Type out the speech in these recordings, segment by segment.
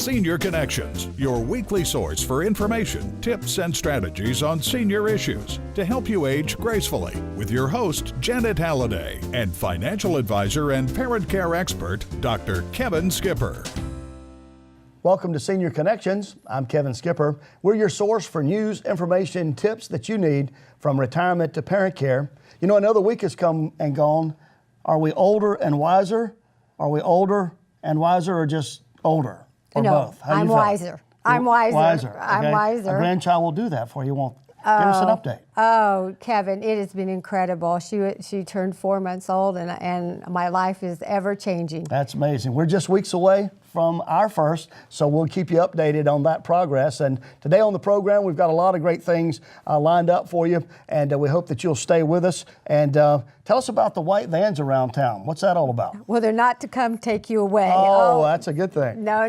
Senior Connections, your weekly source for information, tips, and strategies on senior issues to help you age gracefully, with your host, Janet Halliday, and financial advisor and parent care expert, Dr. Kevin Skipper. Welcome to Senior Connections. I'm Kevin Skipper. We're your source for news, information, tips that you need from retirement to parent care. You know, another week has come and gone. Are we older and wiser? Are we older and wiser, or just older? Or no, both? I'm wiser. I'm wiser. Okay. I'm wiser. A grandchild will do that for you, won't it? Give us an update. Oh, Kevin, it has been incredible. She turned 4 months old, and my life is ever changing. That's amazing. We're just weeks away from our first, so we'll keep you updated on that progress. And today on the program, we've got a lot of great things lined up for you, and we hope that you'll stay with us. And tell us about the white vans around town. What's that all about? Well, they're not to come take you away. Oh, that's a good thing. No.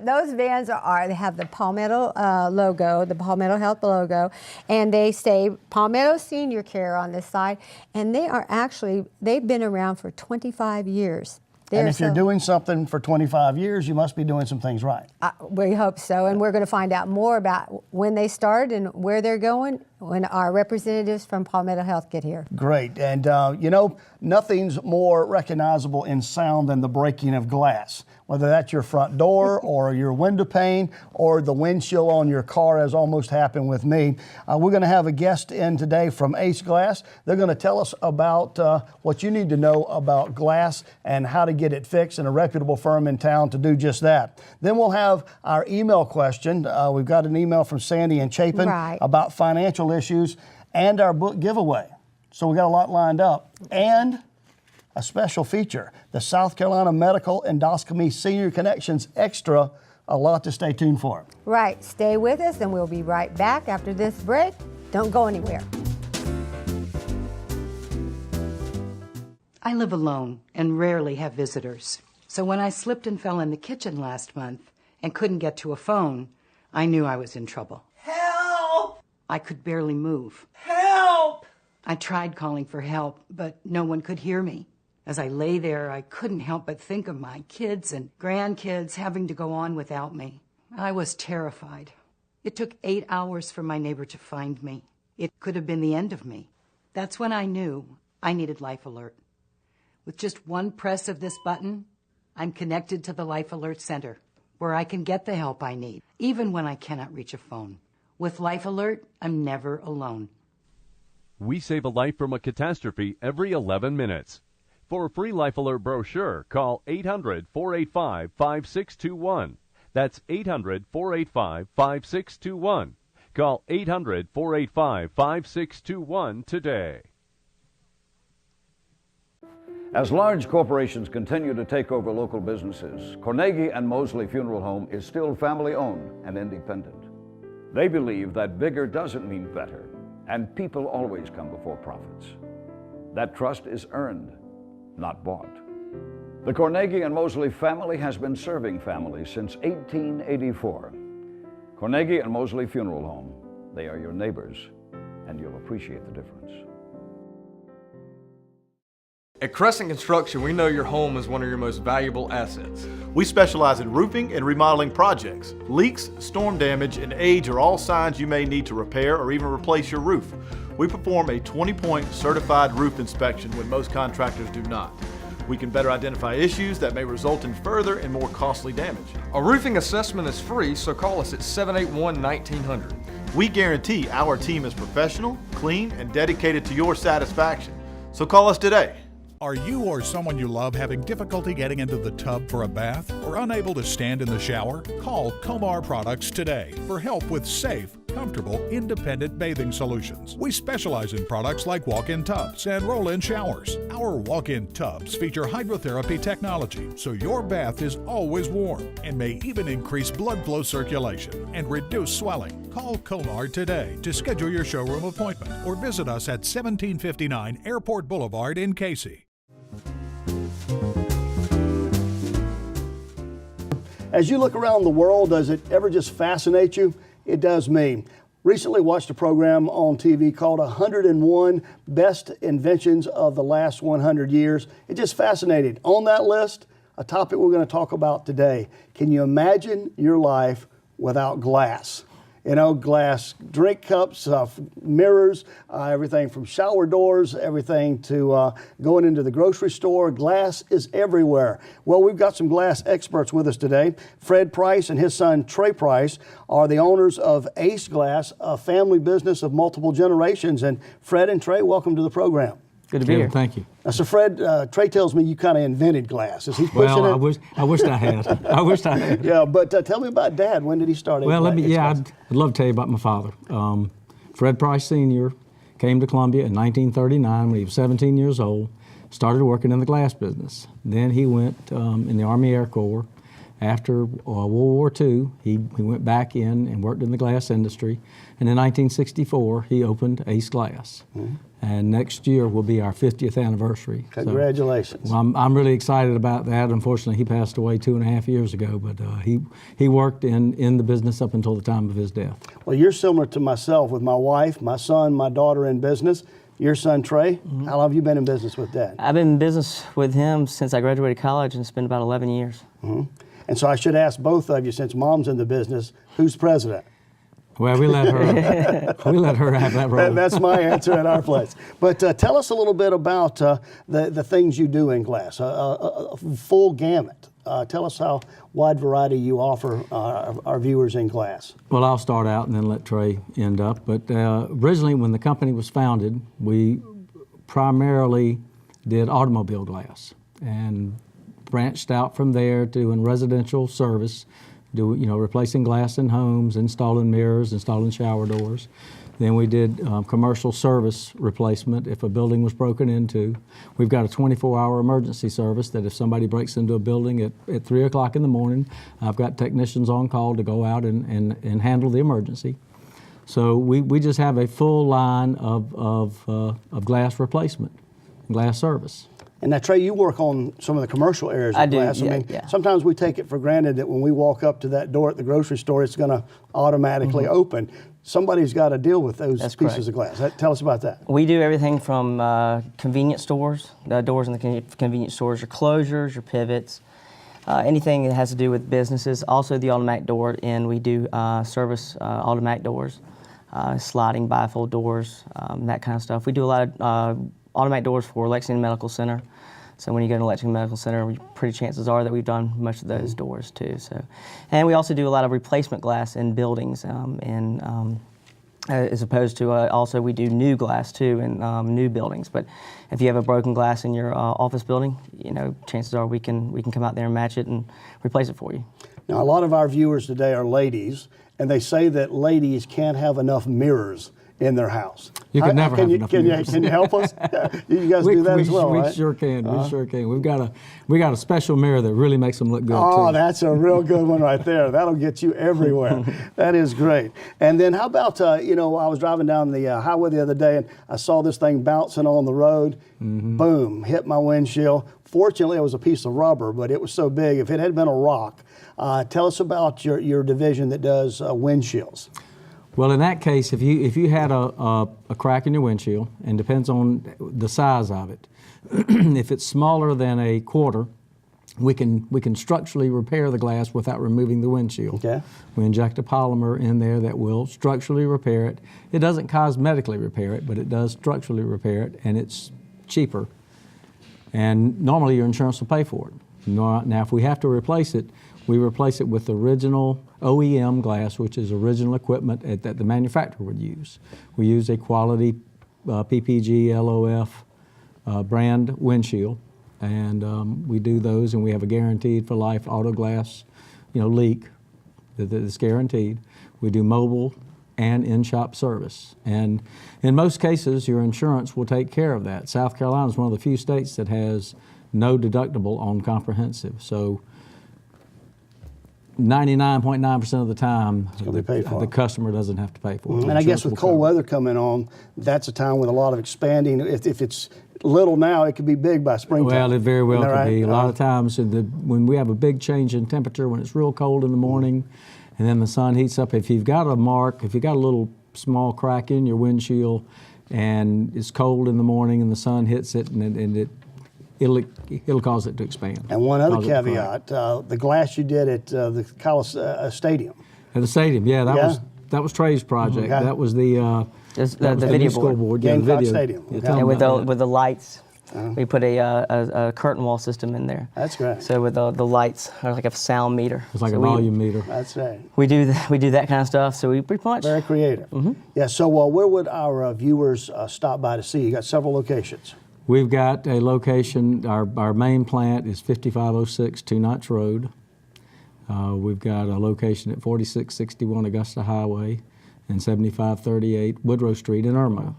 Those vans they have the Palmetto logo, the Palmetto Health logo, and they say Palmetto Senior Care on this side, and they've been around for 25 years. And if you're doing something for 25 years, you must be doing some things right. We hope so, and we're going to find out more about when they started and where they're going when our representatives from Palmetto Health get here. Great, and you know, nothing's more recognizable in sound than the breaking of glass. Whether that's your front door or your window pane or the windshield on your car, as almost happened with me. We're going to have a guest in today from Ace Glass. They're going to tell us about what you need to know about glass and how to get it fixed, and a reputable firm in town to do just that. Then we'll have our email question. We've got an email from Sandy and Chapin about financial issues, and our book giveaway. So we got a lot lined up. And a special feature, the South Carolina Medical Endoscopy Senior Connections Extra, a lot to stay tuned for. Right, stay with us and we'll be right back after this break. Don't go anywhere. I live alone and rarely have visitors. So when I slipped and fell in the kitchen last month and couldn't get to a phone, I knew I was in trouble. Help! I could barely move. Help! I tried calling for help, but no one could hear me. As I lay there, I couldn't help but think of my kids and grandkids having to go on without me. I was terrified. It took 8 hours for my neighbor to find me. It could have been the end of me. That's when I knew I needed Life Alert. With just one press of this button, I'm connected to the Life Alert Center, where I can get the help I need, even when I cannot reach a phone. With Life Alert, I'm never alone. We save a life from a catastrophe every 11 minutes. For a free Life Alert brochure, call 800-485-5621. That's 800-485-5621. Call 800-485-5621 today. As large corporations continue to take over local businesses, Carnegie and Mosley Funeral Home is still family-owned and independent. They believe that bigger doesn't mean better, and people always come before profits. That trust is earned, not bought. The Carnegie and Mosley family has been serving families since 1884. Carnegie and Mosley Funeral Home, they are your neighbors, and you'll appreciate the difference. At Crescent Construction, we know your home is one of your most valuable assets. We specialize in roofing and remodeling projects. Leaks, storm damage, and age are all signs you may need to repair or even replace your roof. We perform a 20-point certified roof inspection when most contractors do not. We can better identify issues that may result in further and more costly damage. A roofing assessment is free, so call us at 781-1900. We guarantee our team is professional, clean, and dedicated to your satisfaction. So call us today. Are you or someone you love having difficulty getting into the tub for a bath or unable to stand in the shower? Call Comar Products today for help with safe, comfortable, independent bathing solutions. We specialize in products like walk-in tubs and roll-in showers. Our walk-in tubs feature hydrotherapy technology, so your bath is always warm and may even increase blood flow circulation and reduce swelling. Call Comar today to schedule your showroom appointment or visit us at 1759 Airport Boulevard in Casey. As you look around the world, does it ever just fascinate you? It does me. Recently watched a program on TV called 101 Best Inventions of the Last 100 Years. It just fascinated. On that list, a topic we're going to talk about today. Can you imagine your life without glass? You know, glass drink cups, mirrors, everything from shower doors, everything to going into the grocery store. Glass is everywhere. Well, we've got some glass experts with us today. Fred Price and his son Trey Price are the owners of Ace Glass, a family business of multiple generations. And Fred and Trey, welcome to the program. Good to be here. Thank you. So Fred, Trey tells me you kind of invented glass. Is he pushing Well, it? I wished I had. I wished I had. Yeah, but tell me about Dad. When did he start? Well, I'd love to tell you about my father. Fred Price Sr. came to Columbia in 1939 when he was 17 years old, started working in the glass business. Then he went in the Army Air Corps. After World War II, he went back in and worked in the glass industry. And in 1964, he opened Ace Glass. Mm-hmm. And next year will be our 50th anniversary. Congratulations. So, well, I'm really excited about that. Unfortunately, he passed away 2.5 years ago, but he worked in the business up until the time of his death. Well, you're similar to myself with my wife, my son, my daughter in business. Your son, Trey, mm-hmm. How long have you been in business with Dad? I've been in business with him since I graduated college, and it's been about 11 years. Mm-hmm. And so I should ask both of you, since Mom's in the business, who's president? Well, we let her have that role. That's my answer at our place. But tell us a little bit about the things you do in glass, a full gamut. Tell us how wide variety you offer our viewers in glass. Well, I'll start out and then let Trey end up. But originally, when the company was founded, we primarily did automobile glass and branched out from there to in residential service, replacing glass in homes, installing mirrors, installing shower doors. Then we did commercial service replacement if a building was broken into. We've got a 24-hour emergency service that if somebody breaks into a building at 3 o'clock in the morning, I've got technicians on call to go out and handle the emergency. So we just have a full line of glass replacement, glass service. And now, Trey, you work on some of the commercial areas of glass. Yeah. Sometimes we take it for granted that when we walk up to that door at the grocery store, it's going to automatically mm-hmm. open. Somebody's got to deal with those That's pieces correct. of glass. Tell us about that. We do everything from convenience stores, doors in the convenience stores, your closures, your pivots, anything that has to do with businesses. Also the automatic door, and we do service automatic doors, sliding bifold doors, that kind of stuff. We do a lot of automatic doors for Lexington Medical Center. So when you go to Lexington Medical Center, pretty chances are that we've done most of those doors too. So, and we also do a lot of replacement glass in buildings, as opposed to also we do new glass too in new buildings. But if you have a broken glass in your office building, chances are we can come out there and match it and replace it for you. Now, a lot of our viewers today are ladies, and they say that ladies can't have enough mirrors in their house. You can never have enough mirrors. Can you help us? You guys do that as well, right? We sure can. We sure can. We've got a special mirror that really makes them look good. Oh, too. That's a real good one right there. That'll get you everywhere. That is great. And then how about I was driving down the highway the other day and I saw this thing bouncing on the road. Mm-hmm. Boom! Hit my windshield. Fortunately, it was a piece of rubber, but it was so big. If it had been a rock, tell us about your division that does windshields. Well, in that case, if you had a crack in your windshield, and depends on the size of it, if it's smaller than a quarter, we can structurally repair the glass without removing the windshield. Okay. We inject a polymer in there that will structurally repair it. It doesn't cosmetically repair it, but it does structurally repair it, and it's cheaper. And normally your insurance will pay for it. Now, if we have to replace it, we replace it with original OEM glass, which is original equipment that the manufacturer would use. We use a quality PPG, LOF brand windshield, and we do those, and we have a guaranteed for life auto glass, leak that's guaranteed. We do mobile and in-shop service, and in most cases, your insurance will take care of that. South Carolina is one of the few states that has no deductible on comprehensive, so 99.9% of the time, the customer doesn't have to pay for it. And I guess with cold weather coming on, that's a time with a lot of expanding. If it's little now, it could be big by springtime. Well, it very well could be. A lot of times, when we have a big change in temperature, when it's real cold in the morning, and then the sun heats up, if you've got a little small crack in your windshield, and it's cold in the morning, and the sun hits it, and it'll cause it to expand. And one other Cause it to crack. caveat, the glass you did at the Stadium. At the stadium, yeah, that was Trey's project. Okay. That was the the video board. scoreboard. Yeah, the Gamecock video. Stadium. Yeah, Okay. tell And them with about with the lights, we put a curtain wall system in there. That's great. So with the lights, like a sound meter. It's like So a volume meter. That's right. We do that kind of stuff. So we pretty much. Very creative. Yeah, so where would our viewers stop by to see? You got several locations. We've got a location, our main plant is 5506 Two Notch Road. We've got a location at 4661 Augusta Highway and 7538 Woodrow Street in Irmo.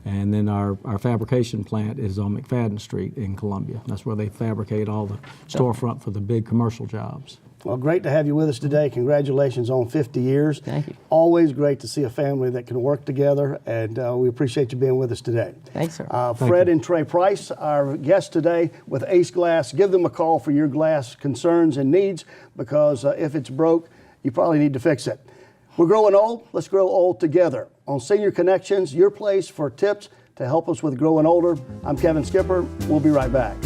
And then our fabrication plant is on McFadden Street in Columbia. That's where they fabricate all the storefront for the big commercial jobs. Well, great to have you with us today. Congratulations on 50 years. Thank you. Always great to see a family that can work together, and we appreciate you being with us today. Thanks, sir. Fred and Trey Price, our guests today with Ace Glass. Give them a call for your glass concerns and needs, because if it's broke, you probably need to fix it. We're growing old. Let's grow old together. On Senior Connections, your place for tips to help us with growing older. I'm Kevin Skipper. We'll be right back.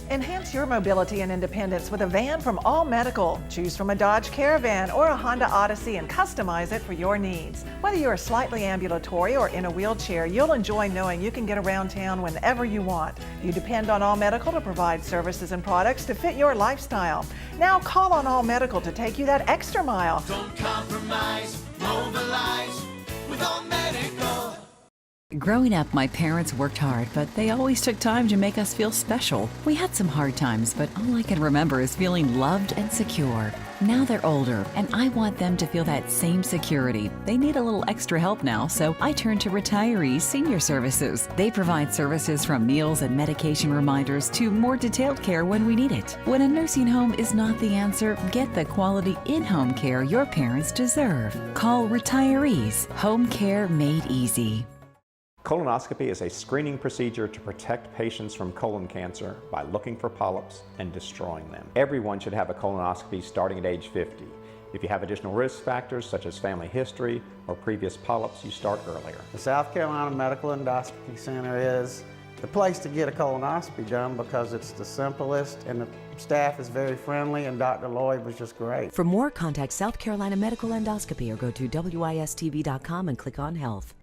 Enhance your mobility and independence with a van from All Medical. Choose from a Dodge Caravan or a Honda Odyssey and customize it for your needs. Whether you're slightly ambulatory or in a wheelchair, you'll enjoy knowing you can get around town whenever you want. You depend on All Medical to provide services and products to fit your lifestyle. Now call on All Medical to take you that extra mile. Don't compromise, mobilize with All Medical. Growing up, my parents worked hard, but they always took time to make us feel special. We had some hard times, but all I can remember is feeling loved and secure. Now they're older, and I want them to feel that same security. They need a little extra help now, so I turn to Retirees Senior Services. They provide services from meals and medication reminders to more detailed care when we need it. When a nursing home is not the answer, get the quality in-home care your parents deserve. Call Retirees, home care made easy. Colonoscopy is a screening procedure to protect patients from colon cancer by looking for polyps and destroying them. Everyone should have a colonoscopy starting at age 50. If you have additional risk factors such as family history or previous polyps, you start earlier. The South Carolina Medical Endoscopy Center is the place to get a colonoscopy done because it's the simplest and the staff is very friendly, and Dr. Lloyd was just great. For more, contact South Carolina Medical Endoscopy or go to wistv.com and click on Health.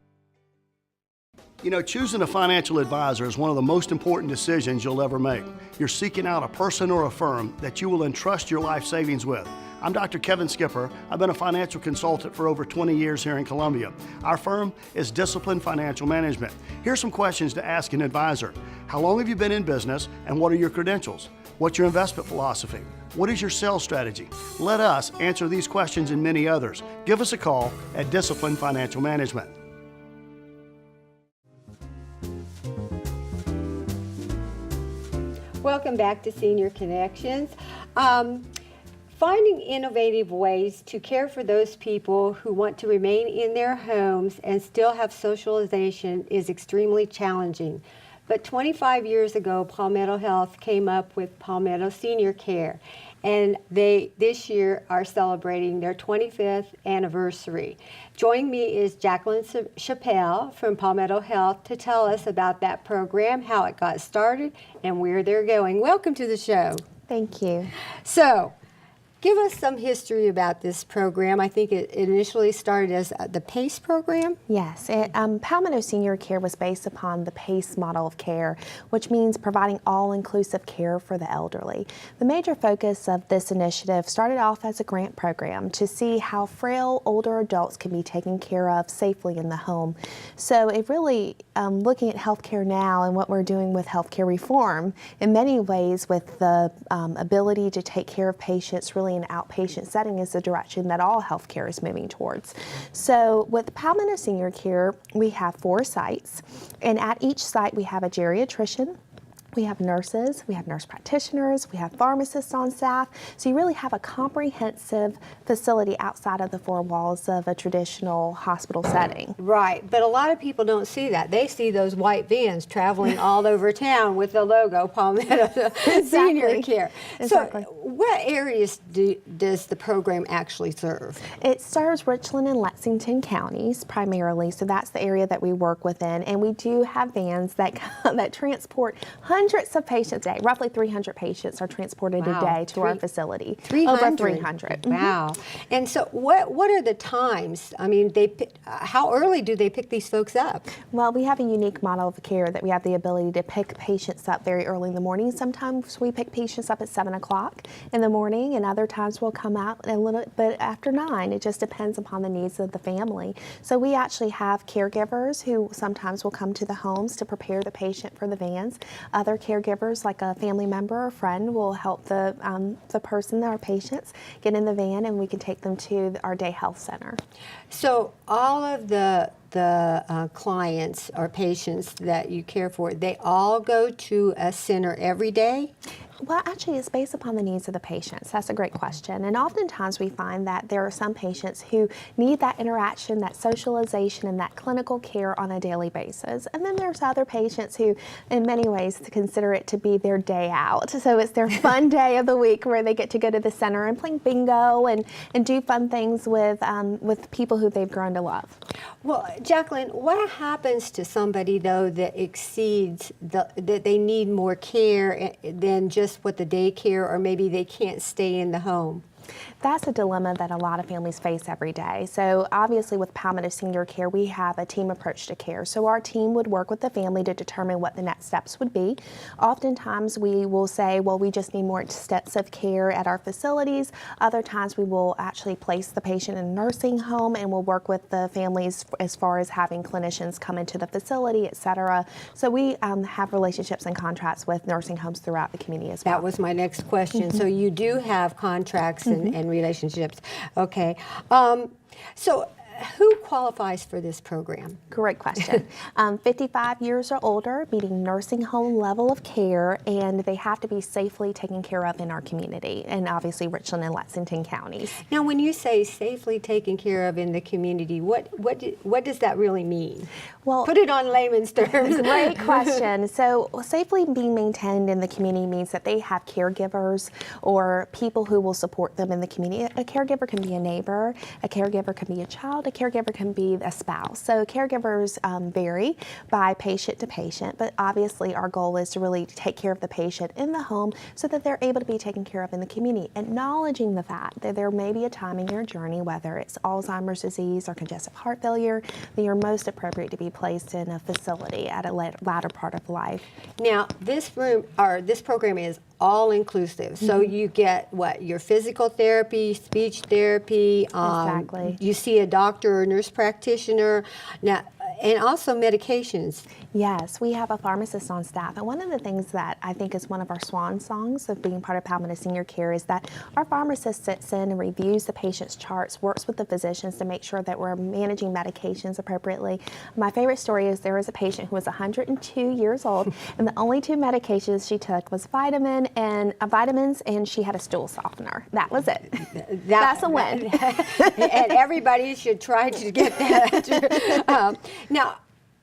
You know, choosing a financial advisor is one of the most important decisions you'll ever make. You're seeking out a person or a firm that you will entrust your life savings with. I'm Dr. Kevin Skipper. I've been a financial consultant for over 20 years here in Columbia. Our firm is Discipline Financial Management. Here's some questions to ask an advisor. How long have you been in business, and what are your credentials? What's your investment philosophy? What is your sales strategy? Let us answer these questions and many others. Give us a call at Discipline Financial Management. Welcome back to Senior Connections. Finding innovative ways to care for those people who want to remain in their homes and still have socialization is extremely challenging. But 25 years ago, Palmetto Health came up with Palmetto Senior Care, and they this year are celebrating their 25th anniversary. Joining me is Jacqueline Chappelle from Palmetto Health to tell us about that program, how it got started, and where they're going. Welcome to the show. Thank you. So, give us some history about this program. I think it initially started as the PACE program. Yes, Palmetto Senior Care was based upon the PACE model of care, which means providing all-inclusive care for the elderly. The major focus of this initiative started off as a grant program to see how frail older adults can be taken care of safely in the home. So it really, looking at healthcare now and what we're doing with healthcare reform, in many ways with the ability to take care of patients really in an outpatient setting is the direction that all healthcare is moving towards. So with Palmetto Senior Care, we have 4 sites, and at each site we have a geriatrician, we have nurses, we have nurse practitioners, we have pharmacists on staff. So you really have a comprehensive facility outside of the 4 walls of a traditional hospital setting. Right, but a lot of people don't see that. They see those white vans traveling all over town with the logo Palmetto Senior Care. Exactly. So what areas does the program actually serve? It serves Richland and Lexington counties primarily, so that's the area that we work within. And we do have vans that that transport hundreds of patients a day. Roughly 300 patients are transported a day to our facility. 300? Over 300. Wow. And so what are the times? I mean, how early do they pick these folks up? Well, we have a unique model of care that we have the ability to pick patients up very early in the morning. Sometimes we pick patients up at 7 o'clock in the morning, and other times we'll come out a little bit after 9. It just depends upon the needs of the family. So we actually have caregivers who sometimes will come to the homes to prepare the patient for the vans. Other caregivers, like a family member or friend, will help the person, our patients, get in the van, and we can take them to our day health center. So all of the clients or patients that you care for, they all go to a center every day? Well, actually, it's based upon the needs of the patients. That's a great question. And oftentimes we find that there are some patients who need that interaction, that socialization, and that clinical care on a daily basis. And then there's other patients who, in many ways, consider it to be their day out. So it's their fun day of the week where they get to go to the center and play bingo and do fun things with people who they've grown to love. Well, Jacqueline, what happens to somebody, though, that exceeds that they need more care than just what the daycare, or maybe they can't stay in the home? That's a dilemma that a lot of families face every day. So obviously with Palmetto Senior Care, we have a team approach to care. So our team would work with the family to determine what the next steps would be. Oftentimes we will say, well, we just need more extensive care at our facilities. Other times we will actually place the patient in a nursing home, and we'll work with the families as far as having clinicians come into the facility, et cetera. So we have relationships and contracts with nursing homes throughout the community as well. That was my next question. So you do have contracts and relationships. Okay. So who qualifies for this program? Great question. 55 years or older, meeting nursing home level of care, and they have to be safely taken care of in our community, and obviously Richland and Lexington counties. Now, when you say safely taken care of in the community, what does that really mean? Well, put it on layman's terms. Great question. So safely being maintained in the community means that they have caregivers or people who will support them in the community. A caregiver can be a neighbor, a caregiver can be a child, a caregiver can be a spouse. So caregivers vary by patient to patient, but obviously our goal is to really take care of the patient in the home so that they're able to be taken care of in the community, acknowledging the fact that there may be a time in your journey, whether it's Alzheimer's disease or congestive heart failure, that you're most appropriate to be placed in a facility at a latter part of life. Now, this program is all inclusive. So you get what? Your physical therapy, speech therapy. Exactly. You see a doctor or nurse practitioner. Now, and also medications. Yes, we have a pharmacist on staff. And one of the things that I think is one of our swan songs of being part of Palmetto Senior Care is that our pharmacist sits in and reviews the patient's charts, works with the physicians to make sure that we're managing medications appropriately. My favorite story is there was a patient who was 102 years old, and the only 2 medications she took was vitamins, and she had a stool softener. That was it. That's a win. And everybody should try to get that. Now,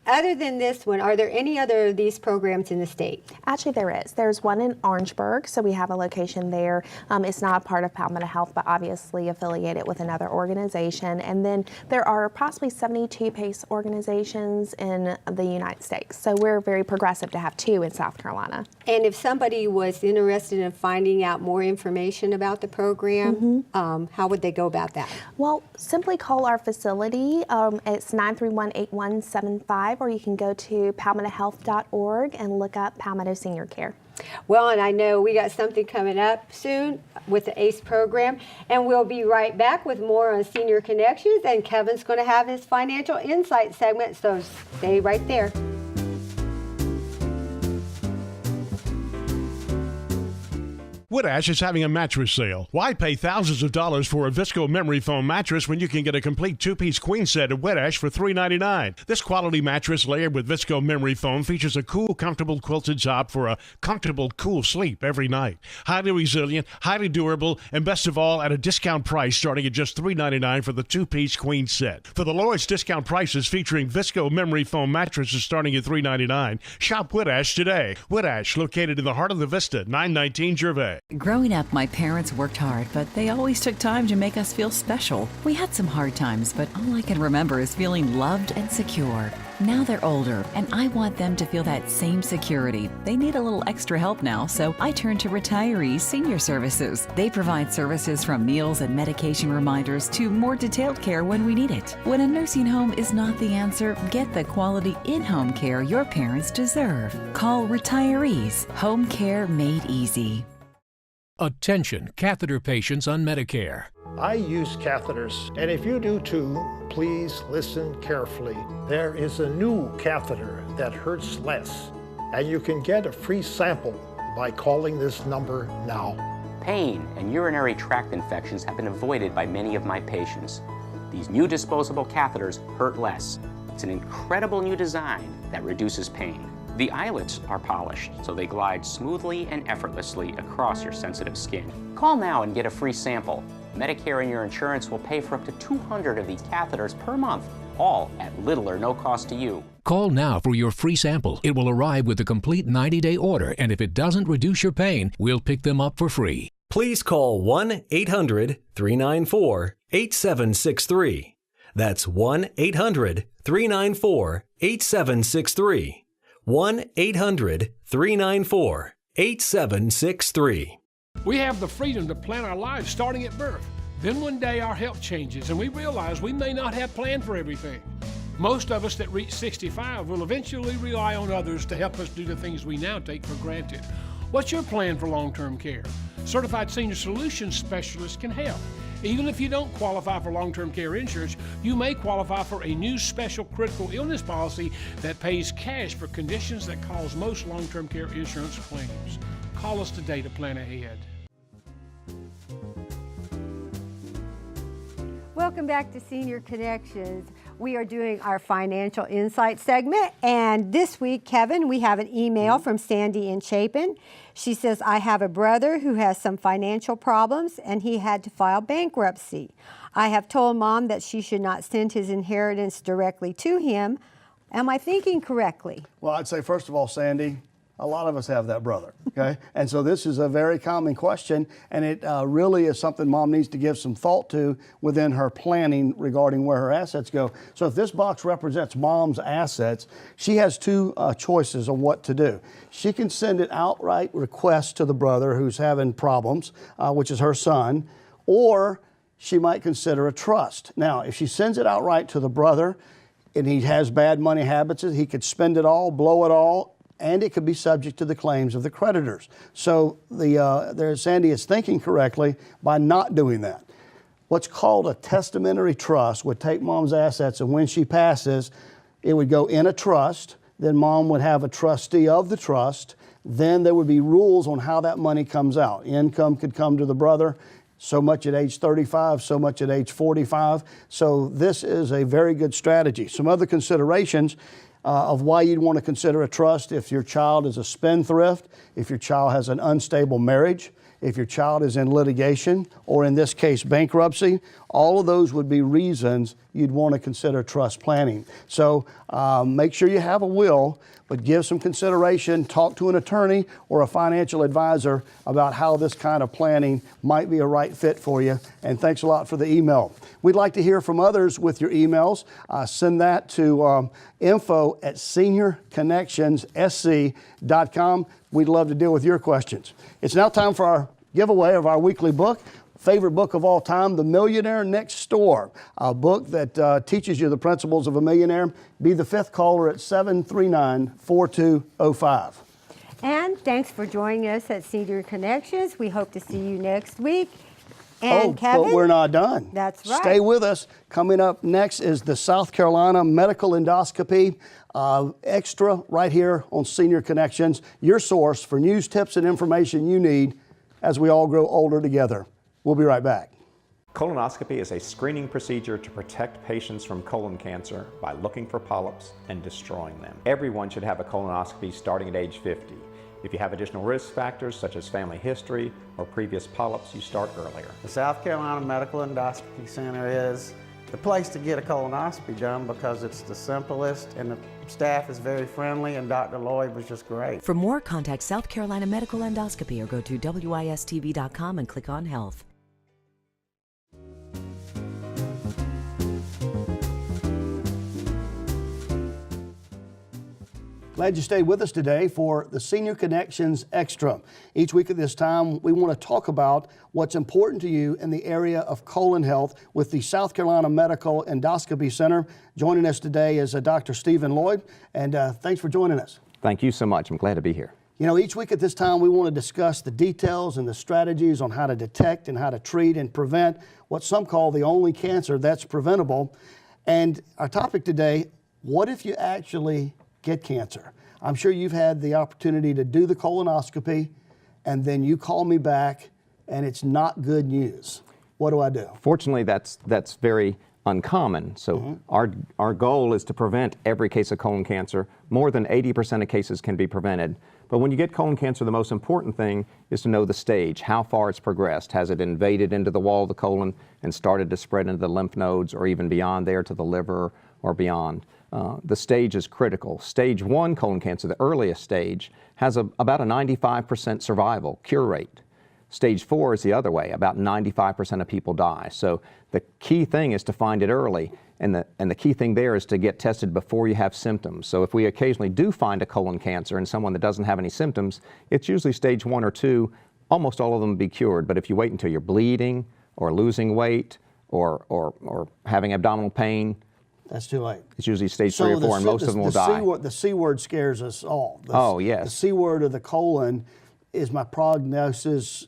other than this one, are there any other of these programs in the state? Actually, there is. There's one in Orangeburg, so we have a location there. It's not a part of Palmetto Health, but obviously affiliated with another organization. And then there are possibly 72 PACE organizations in the United States. So we're very progressive to have 2 in South Carolina. And if somebody was interested in finding out more information about the program, how would they go about that? Well, simply call our facility. It's 931-8175. Or you can go to palmettohealth.org and look up Palmetto Senior Care. Well, and I know we got something coming up soon with the ACE program, and we'll be right back with more on Senior Connections, and Kevin's going to have his financial insight segment, so stay right there. Woodash is having a mattress sale. Why pay thousands of dollars for a Visco memory foam mattress when you can get a complete 2-piece queen set at Woodash for $3.99? This quality mattress layered with Visco memory foam features a cool, comfortable quilted top for a comfortable, cool sleep every night. Highly resilient, highly durable, and best of all, at a discount price starting at just $3.99 for the 2-piece queen set. For the lowest discount prices featuring Visco memory foam mattresses starting at $3.99, shop Woodash today. Woodash, located in the heart of the Vista, 919 Gervais. Growing up, my parents worked hard, but they always took time to make us feel special. We had some hard times, but all I can remember is feeling loved and secure. Now they're older, and I want them to feel that same security. They need a little extra help now, so I turn to Retirees Senior Services. They provide services from meals and medication reminders to more detailed care when we need it. When a nursing home is not the answer, get the quality in-home care your parents deserve. Call Retirees, home care made easy. Attention, catheter patients on Medicare. I use catheters, and if you do too, please listen carefully. There is a new catheter that hurts less, and you can get a free sample by calling this number now. Pain and urinary tract infections have been avoided by many of my patients. These new disposable catheters hurt less. It's an incredible new design that reduces pain. The eyelets are polished, so they glide smoothly and effortlessly across your sensitive skin. Call now and get a free sample. Medicare and your insurance will pay for up to 200 of these catheters per month, all at little or no cost to you. Call now for your free sample. It will arrive with a complete 90-day order, and if it doesn't reduce your pain, we'll pick them up for free. Please call 1-800-394-8763. That's 1-800-394-8763. 1-800-394-8763. We have the freedom to plan our lives starting at birth. Then one day our health changes and we realize we may not have planned for everything. Most of us that reach 65 will eventually rely on others to help us do the things we now take for granted. What's your plan for long-term care? Certified Senior Solutions Specialists can help. Even if you don't qualify for long-term care insurance, you may qualify for a new special critical illness policy that pays cash for conditions that cause most long-term care insurance claims. Call us today to plan ahead. Welcome back to Senior Connections. We are doing our financial insight segment, and this week, Kevin, we have an email from Sandy in Chapin. She says, I have a brother who has some financial problems and he had to file bankruptcy. I have told Mom that she should not send his inheritance directly to him. Am I thinking correctly? Well, I'd say, first of all, Sandy, a lot of us have that brother, okay? And so this is a very common question, and it really is something Mom needs to give some thought to within her planning regarding where her assets go. So if this box represents Mom's assets, she has two choices on what to do. She can send an outright request to the brother who's having problems, which is her son, or she might consider a trust. Now, if she sends it outright to the brother and he has bad money habits, he could spend it all, blow it all, and it could be subject to the claims of the creditors. So Sandy is thinking correctly by not doing that. What's called a testamentary trust would take Mom's assets, and when she passes, it would go in a trust. Then Mom would have a trustee of the trust. Then there would be rules on how that money comes out. Income could come to the brother, so much at age 35, so much at age 45. So this is a very good strategy. Some other considerations of why you'd want to consider a trust: if your child is a spendthrift, if your child has an unstable marriage, if your child is in litigation, or in this case, bankruptcy. All of those would be reasons you'd want to consider trust planning. So make sure you have a will, but give some consideration, talk to an attorney or a financial advisor about how this kind of planning might be a right fit for you. And thanks a lot for the email. We'd like to hear from others with your emails. Send that to info@seniorconnectionssc.com. We'd love to deal with your questions. It's now time for our giveaway of our weekly book. Favorite book of all time, The Millionaire Next Door, a book that teaches you the principles of a millionaire. Be the fifth caller at 739-4205. And thanks for joining us at Senior Connections. We hope to see you next week. And Kevin, but we're not done. That's right. Stay with us. Coming up next is the South Carolina Medical Endoscopy Extra right here on Senior Connections, your source for news, tips, and information you need as we all grow older together. We'll be right back. Colonoscopy is a screening procedure to protect patients from colon cancer by looking for polyps and destroying them. Everyone should have a colonoscopy starting at age 50. If you have additional risk factors such as family history or previous polyps, you start earlier. The South Carolina Medical Endoscopy Center is the place to get a colonoscopy done because it's the simplest and the staff is very friendly and Dr. Lloyd was just great. For more, contact South Carolina Medical Endoscopy or go to WISTV.com and click on Health. Glad you stayed with us today for the Senior Connections Extra. Each week at this time, we want to talk about what's important to you in the area of colon health with the South Carolina Medical Endoscopy Center. Joining us today is Dr. Stephen Lloyd, and thanks for joining us. Thank you so much. I'm glad to be here. You know, each week at this time, we want to discuss the details and the strategies on how to detect and how to treat and prevent what some call the only cancer that's preventable. And our topic today, what if you actually get cancer? I'm sure you've had the opportunity to do the colonoscopy and then you call me back and it's not good news. What do I do? Fortunately, that's very uncommon. So our goal is to prevent every case of colon cancer. More than 80% of cases can be prevented. But when you get colon cancer, the most important thing is to know the stage, how far it's progressed. Has it invaded into the wall of the colon and started to spread into the lymph nodes or even beyond there to the liver or beyond? The stage is critical. Stage 1 colon cancer, the earliest stage, has about a 95% survival cure rate. Stage 4 is the other way. About 95% of people die. So the key thing is to find it early, and the key thing there is to get tested before you have symptoms. So if we occasionally do find a colon cancer in someone that doesn't have any symptoms, it's usually stage 1 or 2. Almost all of them will be cured. But if you wait until you're bleeding or losing weight or having abdominal pain, that's too late. It's usually stage 3 or 4, and most of them will die. The C word scares us all. Yes. The C word of the colon is my prognosis,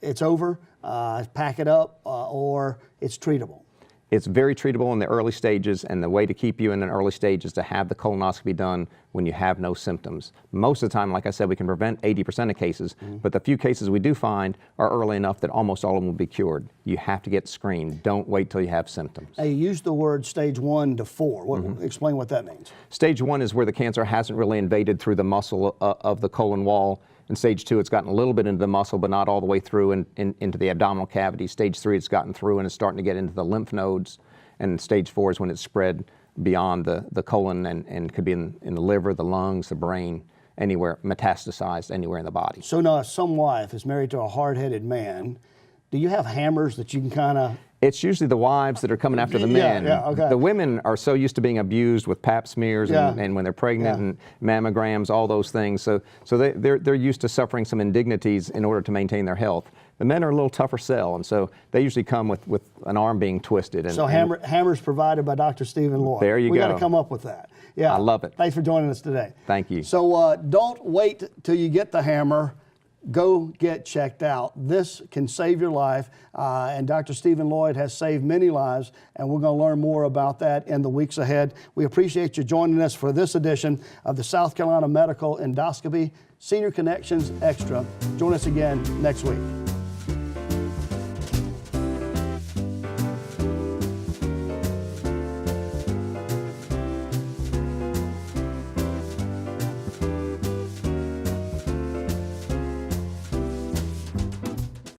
it's over, pack it up, or it's treatable. It's very treatable in the early stages, and the way to keep you in an early stage is to have the colonoscopy done when you have no symptoms. Most of the time, like I said, we can prevent 80% of cases, but the few cases we do find are early enough that almost all of them will be cured. You have to get screened. Don't wait till you have symptoms. Now, you used the word stage 1 to 4. Explain what that means. Stage 1 is where the cancer hasn't really invaded through the muscle of the colon wall. In stage 2, it's gotten a little bit into the muscle, but not all the way through into the abdominal cavity. Stage 3, it's gotten through and it's starting to get into the lymph nodes. And stage 4 is when it's spread beyond the colon and could be in the liver, the lungs, the brain, anywhere, metastasized anywhere in the body. So now, if some wife is married to a hard-headed man, do you have hammers that you can kind of... It's usually the wives that are coming after the men. Okay. The women are so used to being abused with pap smears and when they're pregnant and mammograms, all those things. So they're used to suffering some indignities in order to maintain their health. The men are a little tougher sell, and so they usually come with an arm being twisted. So hammers provided by Dr. Stephen Lloyd. There you go. We got to come up with that. Yeah, I love it. Thanks for joining us today. Thank you. So don't wait till you get the hammer. Go get checked out. This can save your life, and Dr. Stephen Lloyd has saved many lives, and we're going to learn more about that in the weeks ahead. We appreciate you joining us for this edition of the South Carolina Medical Endoscopy Senior Connections Extra. Join us again next week.